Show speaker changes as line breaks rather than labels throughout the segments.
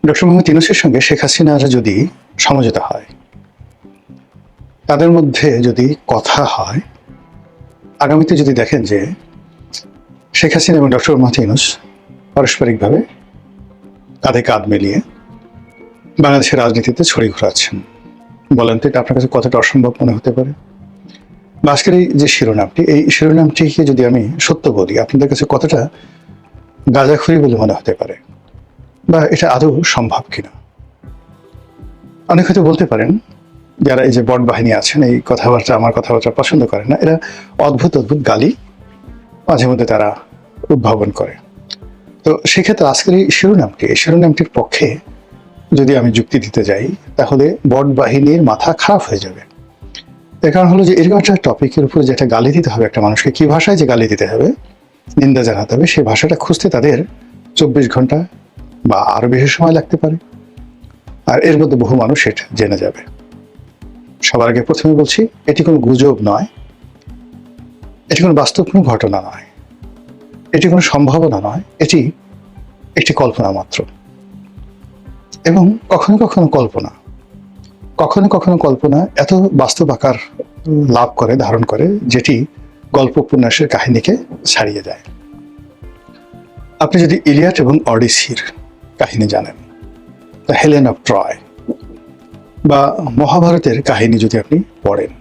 Doctor Mohammad ইউনূসের সঙ্গে শেখ হাসিনার যদি সমঝোতা হয়, তাদের মধ্যে যদি কথা হয়, আগামীতে যদি দেখেন যে শেখ হাসিনা এবং ডক্টর মোহাম্মদ ইউনূস পারস্পরিকভাবে কাঁধে কাঁধ মিলিয়ে বাংলাদেশের রাজনীতিতে ছড়ি ঘোরাচ্ছেন, বলেন তো এটা আপনার কাছে কতটা অসম্ভব মনে হতে পারে? বা আজকের এই যে শিরোনামটি, এই শিরোনামটিকে যদি আমি সত্য বলি, আপনাদের কাছে কতটা গাঁজাখুরি বলে মনে হতে পারে, বা এটা আদৌ সম্ভব কিনা? অনেক হয়তো বলতে পারেন, যারা এই যে বট বাহিনী আছেন, এই কথাবার্তা আমার কথাবার্তা পছন্দ করে না, এরা অদ্ভুত অদ্ভুত গালি মাঝে মধ্যে তারা উদ্ভাবন করে। তো সেক্ষেত্রে আজকের এই শিরোনামটির পক্ষে যদি আমি যুক্তি দিতে যাই, তাহলে বট বাহিনীর মাথা খারাপ হয়ে যাবে। এর কারণ হলো যে এরকম একটা টপিকের উপরে যেটা গালি দিতে হবে একটা মানুষকে, কি ভাষায় যে গালি দিতে হবে, নিন্দা জানাতে হবে, সেই ভাষাটা খুঁজতে তাদের 24 ঘন্টা বা আরো বেশি সময় লাগতে পারে। আর এর মধ্যে বহু মানুষ এটা জেনে যাবে। সবার আগে প্রথমে বলছি, এটি কোনো গুজব নয়, এটি কোনো বাস্তব কোনো ঘটনা নয়, এটি কোনো সম্ভাবনা নয়, এটি একটি কল্পনা মাত্র। এবং কখনো কখনো কল্পনা এত বাস্তব আকার লাভ করে, ধারণ করে, যেটি গল্প উপন্যাসের কাহিনীকে ছাড়িয়ে দেয়। আপনি যদি ইলিয়াড এবং অডিসির কাহিনী জানেন, দ্য হেলেন অফ ট্রয়, বা মহাভারতের কাহিনী যদি আপনি পড়েন,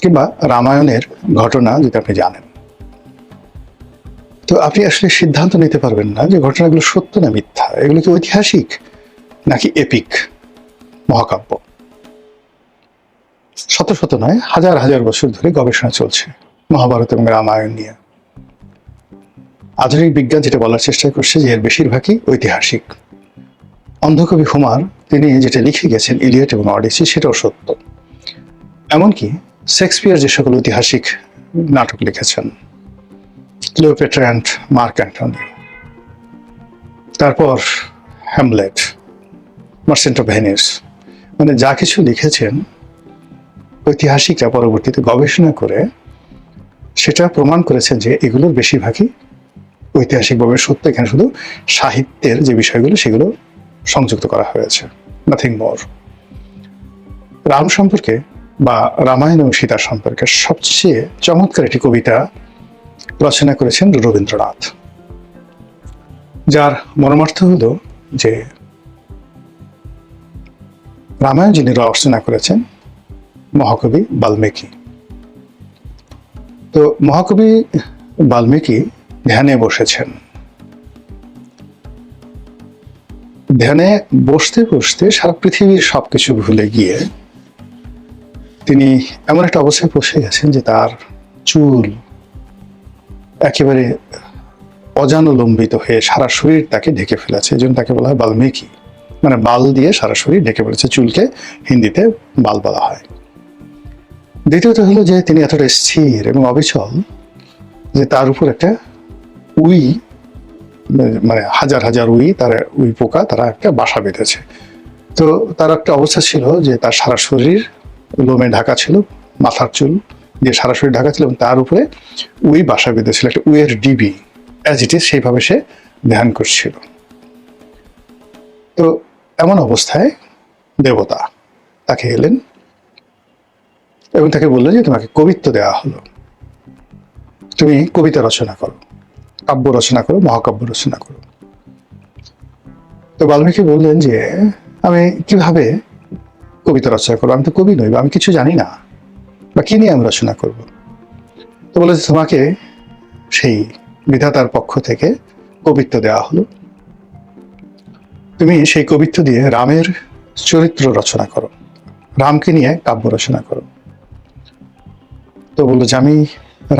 কিংবা রামায়ণের ঘটনা যদি আপনি জানেন, তো আপনি আসলে সিদ্ধান্ত নিতে পারবেন না যে ঘটনাগুলো সত্য না মিথ্যা, এগুলো কি ঐতিহাসিক নাকি এপিক মহাকাব্য। শত শত নয়, হাজার হাজার বছর ধরে গবেষণা চলছে মহাভারত এবং রামায়ণ নিয়ে। আধুনিক বিজ্ঞান যেটা বলার চেষ্টা করছে যে এর বেশিরভাগই ঐতিহাসিক। অন্ধকবি হুমার তিনি যেটা লিখে গেছেন ইলিয়ট এবং অডিসি, সেটাও সত্য। এমনকি শেক্সপিয়ার যে সকল ঐতিহাসিক নাটক লিখেছেন, ক্লিওপেট্রা অ্যান্ড মার্ক অ্যান্টনিও, তারপর হ্যামলেট, মার্চেন্ট অফ ভেনিস, মানে যা কিছু লিখেছেন ঐতিহাসিকরা পরবর্তীতে গবেষণা করে সেটা প্রমাণ করেছেন যে এগুলোর বেশিরভাগই ঐতিহাসিকভাবে সত্য। এখানে শুধু সাহিত্যের যে বিষয়গুলো সেগুলো সংযুক্ত করা হয়েছে, নাথিং মোর। রাম সম্পর্কে বা রামায়ণ এবং সীতার সম্পর্কে সবচেয়ে চমৎকার একটি কবিতা রচনা করেছেন রবীন্দ্রনাথ, যার মর্মার্থ হলো যে রামায়ণ যিনি রচনা করেছেন মহাকবি বাল্মীকি। তো মহাকবি বাল্মীকি ধ্যানে বসেছেন। ধ্যানে বসতে বসতে সারা পৃথিবীর সবকিছু ভুলে গিয়ে তিনি এমন একটা অবস্থায় পৌঁছে গেছেন যে তার চুল একেবারে অজানুলম্বিত হয়ে সারা শরীর তাকে ঢেকে ফেলেছে। এই জন্য তাকে বলা হয় বাল্মীকি, মানে বাল দিয়ে সারা শরীর ঢেকে ফেলেছে। চুলকে হিন্দিতে বাল বলা হয়। দ্বিতীয়ত হলো যে তিনি এতটা স্থির এবং অবিচল যে তার উপর একটা উই, মানে হাজার হাজার উই পোকা তারা একটা বাসা বেঁধেছে। তো তার একটা অবস্থা ছিল যে তার সারা শরীর লোমে ঢাকা ছিল, মাথার চুল দিয়ে সারা শরীর ঢাকা ছিল, এবং তার উপরে উই বাসা বেঁধেছিল, একটা উইয়ের ডিবি অ্যাজ ইট ইজ, সেইভাবে সে ধ্যান করছিল। তো এমন অবস্থায় দেবতা তাকে এলেন এবং তাকে বললো যে তোমাকে কবিত্ব দেওয়া হলো, তুমি কবিতা রচনা করো, কাব্য রচনা করো, মহাকাব্য রচনা করো। তো বাল্মীকি বললেন যে আমি কিভাবে কবিতা রচনা করবো, আমি তো কবি নই, বা আমি কিছু জানি না, বা কি নিয়ে আমি রচনা করব। তো বলে যে তোমাকে সেই বিধাতার পক্ষ থেকে কবিত্ব দেওয়া হলো, তুমি সেই কবিত্ব দিয়ে রামের চরিত্র রচনা করো, রামকে নিয়ে কাব্য রচনা করো। তো বললো যে আমি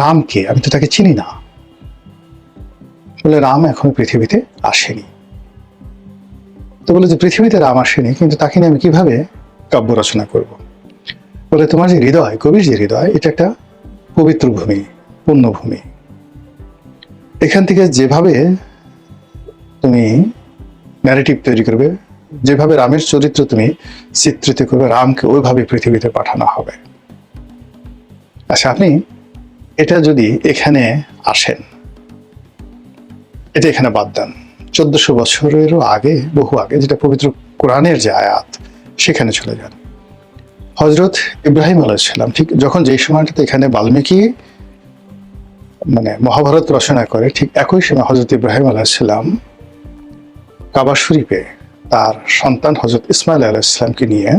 রামকে, আমি তো তাকে চিনি না। বলে রাম এখনো পৃথিবীতে আসেনি। তো বলে যে পৃথিবীতে রাম আসেনি, কিন্তু তাকে নিয়ে আমি কিভাবে কাব্য রচনা করব। বলে তোমার যে হৃদয়, কবির যে হৃদয়, এটা একটা পবিত্র ভূমি, পুণ্যভূমি। এখান থেকে যেভাবে তুমি ন্যারেটিভ তৈরি করবে, যেভাবে রামের চরিত্র তুমি চিত্রিত করবে, রামকে ওইভাবে পৃথিবীতে পাঠানো হবে। আচ্ছা, আপনি এটা যদি এখানে আসেন, এটা এখানে বাদ দেন, 1400 বছরেরও আগে, বহু আগে, যেটা পবিত্র কোরআনের যে আয়াত, সেখানে চলে যান। হজরত ইব্রাহিম আলাইহিসসালাম ঠিক যখন যেই সময়টাতে এখানে বাল্মীকি মহাভারত রচনা করে, ঠিক একই সময় হজরত ইব্রাহিম আলাইহিসসালাম কাবা শরীফে তার সন্তান হজরত ইসমাইল আলাইহিসসালামকে নিয়ে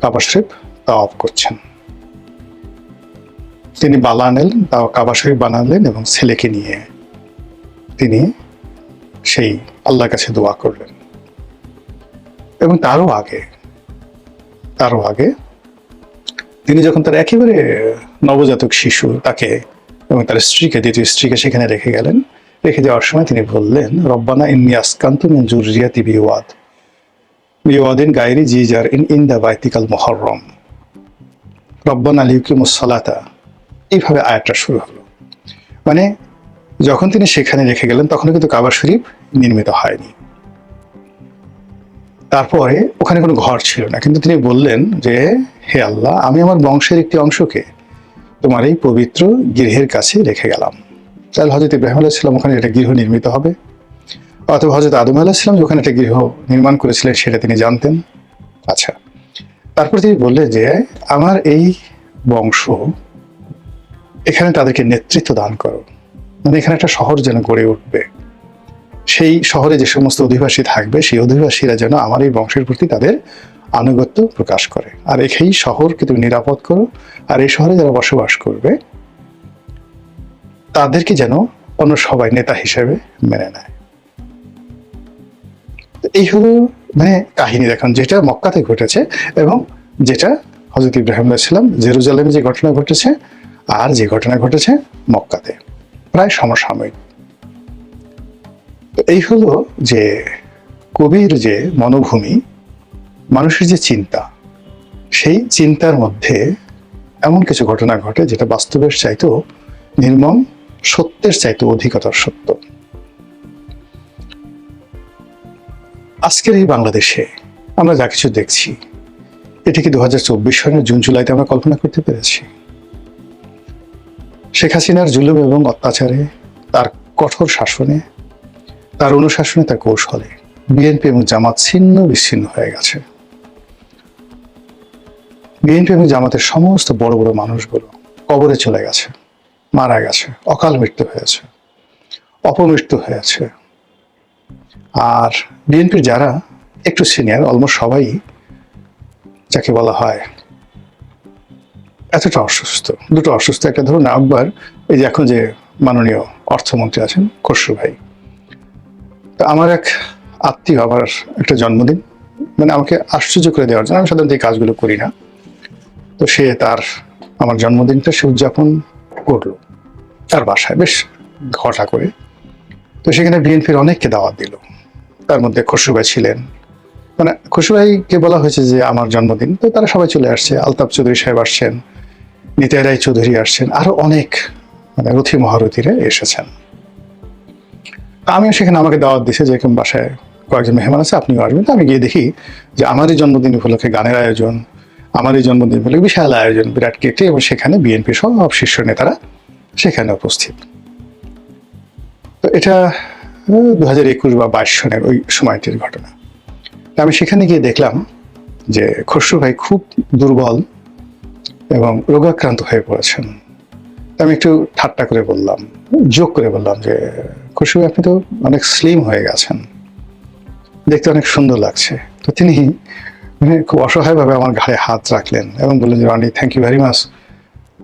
কাবা শরীফ তাওয়াফ করছেন। তিনি বানালেন, কাবা শরীফ বানালেন এবং ছেলেকে নিয়ে তিনি সেই আল্লাহর কাছে দোয়া করলেন। এবং তারও আগে তিনি যখন তার একেবারে নবজাতক শিশু তাকে এবং তার স্ত্রীকে, দ্বিতীয় স্ত্রীকে সেখানে রেখে গেলেন। রেখে যাওয়ার সময় তিনি বললেন, রব্বানা ইন্নী আসকানতু মিন যুররিয়াতি বিওয়াদিন গায়রি জি জারইন ইনদা বাইতিকাল মুহাররম রব্বানা লিয়ুকিমুস সালাতা। এইভাবে আয়াতটা শুরু হলো। মানে যখন তিনি সেখানে রেখে গেলেন তখন কিন্তু কাবা শরীফ নির্মিত হয়নি। তারপরে ওখানে কোনো ঘর ছিল না, কিন্তু তিনি বললেন যে, হে আল্লাহ, আমি আমার বংশের একটি অংশকে তোমার এই পবিত্র গৃহের কাছে রেখে গেলাম। তাহলে হযরত ইব্রাহিম আলাইহিস সালাম ওখানে একটা গৃহ নির্মিত হবে, অথবা হযরত আদম আলাইহিস সালাম যখন একটা গৃহ নির্মাণ করেছিলেন সেটা তিনি জানতেন। আচ্ছা, তারপর তিনি বললেন যে, আমার এই বংশ, এখানে তাদেরকে নেতৃত্ব দান করো, এখানে একটা শহর যেন গড়ে উঠবে, সেই শহরে যে সমস্ত অধিবাসী থাকবে সেই অধিবাসীরা যেন আমার এই বংশের প্রতি তাদের আনুগত্য প্রকাশ করে। আর এই শহরকে তুমি নিরাপদ করো, আর এই শহরে যারা বসবাস করবে তাদেরকে যেন অন্য সবাই নেতা হিসেবে মেনে নেয়। এই হলো কাহিনী দেখুন, যেটা মক্কাতে ঘটেছে এবং যেটা হযরত ইব্রাহিম আলাইহিস সালাম জেরুজালেমে যে ঘটনা ঘটেছে আর যে ঘটনা ঘটেছে মক্কাতে, প্রায় সমসাময়িক। এই হলো যে কবির যে মনোভূমি, মানুষের যে চিন্তা, সেই চিন্তার মধ্যে এমন কিছু ঘটনা ঘটে যেটা বাস্তবের চাইতেও নির্মম, সত্যের চাইতেও অধিকতর সত্য। আজকের এই বাংলাদেশে আমরা যা কিছু দেখছি, এটি কি 2024 সালের জুন জুলাইতে আমরা কল্পনা করতে পেরেছি? শেখ হাসিনার জুলুম এবং অত্যাচারে, তার কঠোর শাসনে, তার অনুশাসনে, তার কৌশলে বিএনপি এবং জামাত ছিন্ন বিচ্ছিন্ন হয়ে গেছে। বিএনপি এবং জামাতের সমস্ত বড় বড় মানুষগুলো কবরে চলে গেছে, মারা গেছে, অকাল মৃত্যু হয়েছে, অপমৃত্যু হয়েছে। আর বিএনপির যারা একটু সিনিয়র, অলমোস্ট সবাই যাকে বলা হয় এতটা অসুস্থ, দুটো অসুস্থ। একটা ধরুন একবার এই যে এখন যে মাননীয় অর্থমন্ত্রী আছেন খসরু ভাই, তো আমার এক আত্মীয়, আমার একটা জন্মদিন, আমাকে আশ্চর্য করে দেওয়ার জন্য, আমি সাধারণত এই কাজগুলো করি না, তো সে আমার জন্মদিনটা সে উদযাপন করলো তার বাসায় বেশ ঘটা করে। তো সেখানে বিএনপির অনেককে দাওয়াত দিল, তার মধ্যে খসরু ভাই ছিলেন। খসরু ভাইকে বলা হয়েছে যে আমার জন্মদিন, তো তারা সবাই চলে আসছে। আলতাফ চৌধুরী সাহেব আসছেন, নিতাই রায় চৌধুরী আসছেন, আরো অনেক রথী মহারথীরা এসেছেন। আমিও সেখানে, আমাকে দাওয়াত দিছে যে এরকম বাসায় কয়েকজন মেহমান আছে, আপনিও আসবেন। তো আমি গিয়ে দেখি যে আমারই জন্মদিন উপলক্ষে গানের আয়োজন, আমারই জন্মদিন উপলক্ষে বিশাল আয়োজন, বিরাট কেটে, এবং সেখানে বিএনপি সব শীর্ষ নেতারা সেখানে উপস্থিত। তো এটা 2021 বা 22 সনের ওই সময়টির ঘটনা। আমি সেখানে গিয়ে দেখলাম যে খসরু ভাই খুব দুর্বল এবং রোগাক্রান্ত হয়ে পড়েছেন। আমি একটু ঠাট্টা করে বললাম, জোক করে বললাম যে, খসরু ভাই, আপনি তো অনেক স্লিম হয়ে গেছেন, দেখতে অনেক সুন্দর লাগছে। তো তিনি খুব অসহায়ভাবে আমার ঘাড়ে হাত রাখলেন এবং বললেন যে, Roni, thank you very much,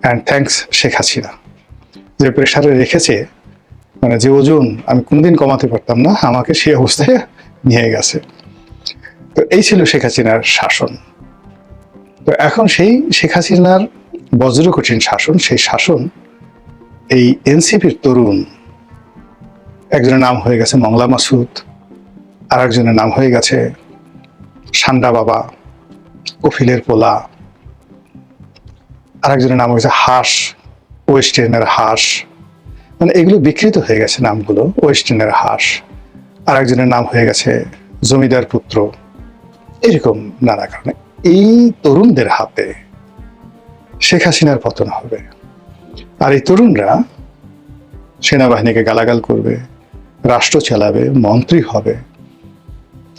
and thanks Sheikh Hasina, যে প্রেশারে রেখেছে, যে ওজন আমি কোনোদিন কমাতে পারতাম না, আমাকে সেই অবস্থায় নিয়ে গেছে। তো এই ছিল শেখ হাসিনার শাসন। তো এখন সেই শেখ হাসিনার বজ্র কঠিন শাসন, সেই শাসন এই এনসিপির তরুণ, একজনের নাম হয়ে গেছে মংলা মাসুদ, আর একজনের নাম হয়ে গেছে সান্ডা বাবা, কফিলের পোলা, আর একজনের নাম হয়েছে হাঁস, ওয়েস্টার্নের হাঁস। এগুলো বিকৃত হয়ে গেছে নামগুলো, ওয়েস্টার্নের হাঁস। আর একজনের নাম হয়ে গেছে জমিদার পুত্র। এরকম নানা কারণে এই তরুণদের হাতে শেখ হাসিনার পতন হবে। আর এই তরুণরা সেনাবাহিনীকে গালাগাল করবে, রাষ্ট্র চালাবে, মন্ত্রী হবে,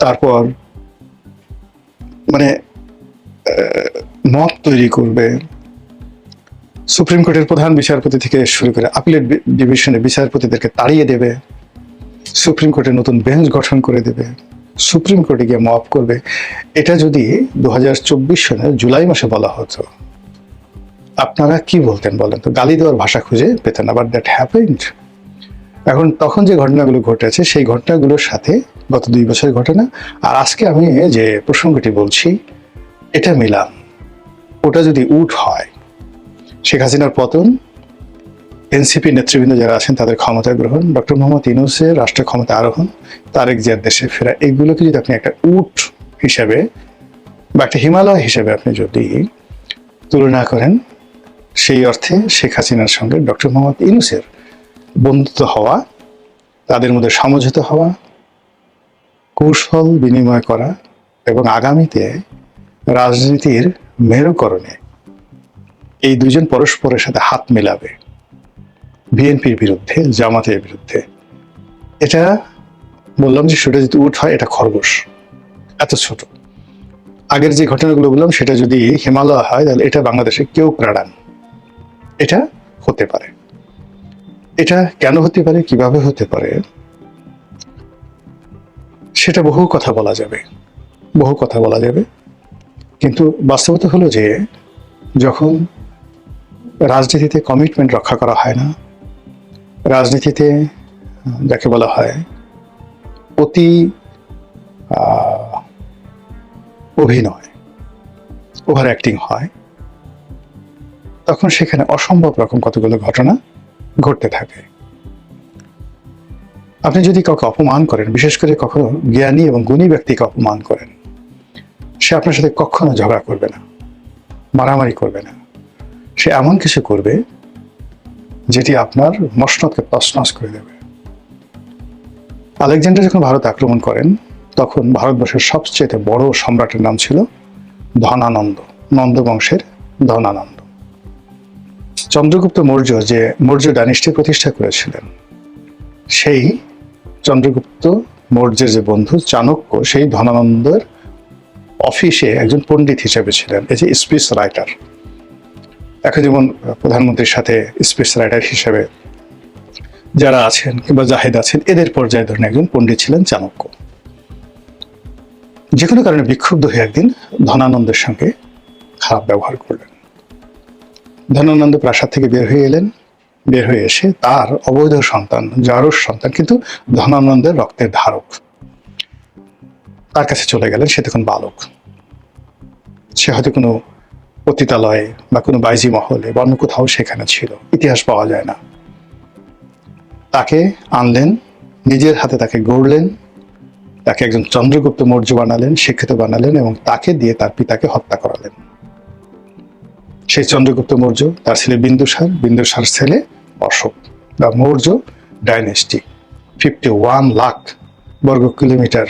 তারপর মানে মত তৈরি করবে, সুপ্রিম কোর্টের প্রধান বিচারপতি থেকে শুরু করে আপিলেট ডিভিশনের বিচারপতিদেরকে তাড়িয়ে দেবে, সুপ্রিম কোর্টের নতুন বেঞ্চ গঠন করে দেবে, সুপ্রিম কোর্টে গিয়ে মপ করবে। এটা যদি 2024 সালের জুলাই মাসে বলা হতো, আপনারা কি বলতেন বলেন তো? গালি দেওয়ার ভাষা খুঁজে পেতেন না। But that happened. এখন তখন যে ঘটনাগুলো ঘটেছে সেই ঘটনাগুলোর সাথে গত 2 বছরের ঘটনা আর আজকে আমি যে প্রসঙ্গটি বলছি এটা মিলাম। ওটা যদি উঠ হয়, শেখ হাসিনার পতন, এনসিপি নেতৃবৃন্দ যারা আছেন তাদের ক্ষমতা গ্রহণ, ডক্টর মোহাম্মদ ইউনূসের রাষ্ট্র ক্ষমতা আরোহণ, তারেক জিয়ার দেশে ফেরা, এগুলোকে যদি আপনি একটা উট হিসেবে বা একটা হিমালয় হিসেবে আপনি যদি তুলনা করেন, সেই অর্থে শেখ হাসিনার সঙ্গে ডক্টর মোহাম্মদ ইউনূসের বন্ধুত্ব হওয়া, তাদের মধ্যে সমঝোতা হওয়া, কৌশল বিনিময় করা এবং আগামীতে রাজনীতির মেরুকরণে এই দুজন পরস্পরের সাথে হাত মেলাবে বিএনপির বিরুদ্ধে, জামাতের বিরুদ্ধে। এটা বললাম যে সেটা যদি উঠ হয়, এটা খরগোশ এত ছোট। আগের যে ঘটনাগুলো বললাম সেটা যদি হিমালয় হয়, তাহলে এটা বাংলাদেশে কেউ প্রাণান। এটা হতে পারে। এটা কেন হতে পারে, কিভাবে হতে পারে, সেটা বহু কথা বলা যাবে, বহু কথা বলা যাবে। কিন্তু বাস্তবতা হলো যে যখন রাজনীতিতে কমিটমেন্ট রক্ষা করা হয় না, রাজনীতিতে যাকে বলা হয় অতি অভিনয়, ওভার অ্যাক্টিং হয়, তখন সেখানে অসম্ভব রকম কতগুলো ঘটনা ঘটতে থাকে। আপনি যদি কাউকে অপমান করেন, বিশেষ করে কখনো জ্ঞানী এবং গুণী ব্যক্তিকে অপমান করেন, সে আপনার সাথে কখনো ঝগড়া করবে না, মারামারি করবে না। সে এমন কিছু করবে যেটি আপনার মসনদকে তছনছ করে দেবে। আলেকজান্ডার যখন ভারত আক্রমণ করেন, তখন ভারতবর্ষের সবচেয়ে বড় সম্রাটের নাম ছিল ধনানন্দ, নন্দ বংশের ধনানন্দ। চন্দ্রগুপ্ত মৌর্য যে মৌর্য ডাইনেস্টি প্রতিষ্ঠা করেছিলেন, সেই চন্দ্রগুপ্ত মৌর্যের যে বন্ধু চাণক্য, সেই ধনানন্দের অফিসে একজন পণ্ডিত হিসেবে ছিলেন, এই যে স্পিচ রাইটার। এখন যেমন প্রধানমন্ত্রীর সাথে স্পিচ রাইটার হিসেবে যারা আছেন কিংবা জাহেদ আছেন, এদের পর্যায়ে ধরেন একজন পণ্ডিত ছিলেন চাণক্য। যে কোনো কারণে বিক্ষুব্ধ হয়ে একদিন ধনানন্দের সঙ্গে খারাপ ব্যবহার করলেন। ধনানন্দ প্রাসাদ থেকে বের হয়ে এলেন, বের হয়ে এসে তার অবৈধ সন্তান, জারস সন্তান, কিন্তু ধনানন্দের রক্তের ধারক, তার কাছে চলে গেলেন। সে তখন বালক, সে হয়তো কোনো পতিতালয়ে বা কোনো বাইজি মহলে বা অন্য কোথাও সেখানে ছিল, ইতিহাস পাওয়া যায় না। তাকে আনলেন, নিজের হাতে তাকে গড়লেন, তাকে একজন চন্দ্রগুপ্ত মৌর্য বানালেন, শিক্ষিত বানালেন এবং তাকে দিয়ে তার পিতাকে হত্যা করালেন। সেই চন্দ্রগুপ্ত মৌর্য, তার ছেলে বিন্দুসার, বিন্দুসার ছেলে অশোক। বা মৌর্য ডাইনেস্টি 51 লাখ বর্গ কিলোমিটার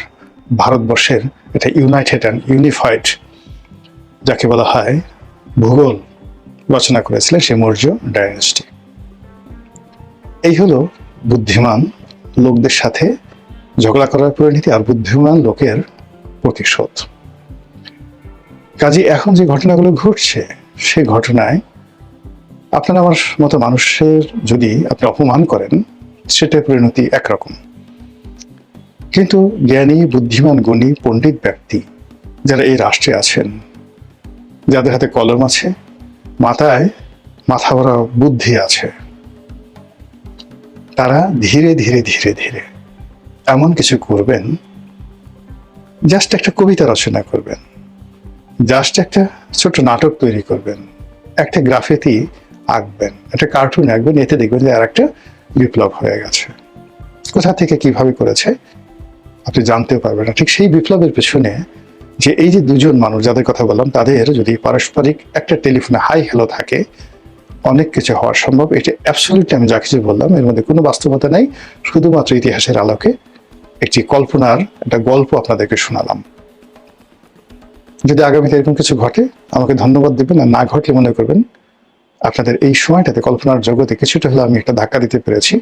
ভারতবর্ষের এটা ইউনাইটেড অ্যান্ড ইউনিফাইড যাকে বলা হয় ভূগোল রচনা করেছিলেন সেই মৌর্য ডাইনেস্টি। এই হলো বুদ্ধিমান লোকদের সাথে ঝগড়া করার পরিণতি আর বুদ্ধিমান লোকের প্রতিশোধ। কাজে এখন যে ঘটনাগুলো ঘটছে, সে ঘটনায় আপনার আমার মতো মানুষের যদি আপনি অপমান করেন, সেটার পরিণতি একরকম। কিন্তু জ্ঞানী, বুদ্ধিমান, গুণী, পণ্ডিত ব্যক্তি যারা এই রাষ্ট্রে আছেন, যাদের হাতে কলম আছে, মাথায় মাথা ভরা বুদ্ধি আছে, তারা ধীরে ধীরে ধীরে ধীরে এমন কিছু করবেন, জাস্ট একটা কবিতা রচনা করবেন, জাস্ট একটা ছোট নাটক তৈরি করবেন, একটা গ্রাফিতি আঁকবেন, একটা কার্টুন আঁকবেন, এতে দেখবেন যে আর একটা বিপ্লব হয়ে গেছে। কোথা থেকে কিভাবে করেছে আপনি জানতেও পারবেন না। ঠিক সেই বিপ্লবের পেছনে যে এই যে দুজন মানুষ যাদের কথা বললাম, তাদের যদি পারস্পরিক একটা টেলিফোনে হাই হ্যালো থাকে, অনেক কিছু হওয়া সম্ভব। এটা অ্যাবসলিউটলি আমি যা কিছু বললাম এর মধ্যে কোনো বাস্তবতা নেই, শুধুমাত্র ইতিহাসের আলোকে একটি কল্পনার একটা গল্প আপনাদেরকে শোনালাম। যদি আগামীতে এরকম কিছু ঘটে আমাকে ধন্যবাদ দেবেন, আর না ঘটলে মনে করবেন আপনাদের এই সময়টাতে কল্পনার জগতে কিছুটা হলে আমি একটা ধাক্কা দিতে পেরেছি,